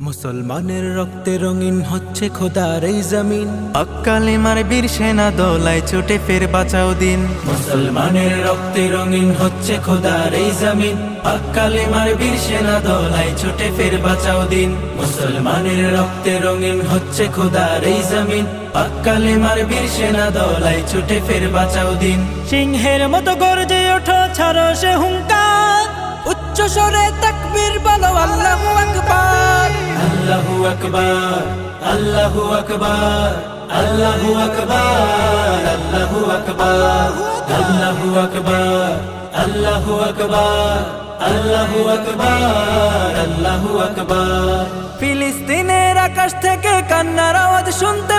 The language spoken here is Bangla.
মুসলমানের রক্তে রঙিন হচ্ছে খোদার এই জমিন। কালেমার বীর সেনা দলায় ছুটে ফের বাঁচাও দিন। মুসলমানের রক্তে রঙিন হচ্ছে খোদার এই জমিন। কালেমার বীর সেনা দলায় ছুটে ফের বাঁচাও দিন। মুসলমানের রক্তে রঙিন হচ্ছে খোদার এই জমিন। কালেমার বীর সেনা দলায় ছুটে ফের বাঁচাও দিন। সিংহের মতো গর্জে ওঠো, ছাড়ো সে হুঙ্কার, উচ্চ স্বরে তাকবীর বলো আল্লাহু আকবার। আল্লাহু আকবার, আল্লাহু আকবার, আল্লাহু আকবার, আল্লাহু আকবার, আল্লাহু আকবার, আল্লাহু আকবার, আল্লাহু আকবার, আল্লাহু আকবার। ফিলিস্তিনের আকাশ থেকে কান্নার আওয়াজ শুনতে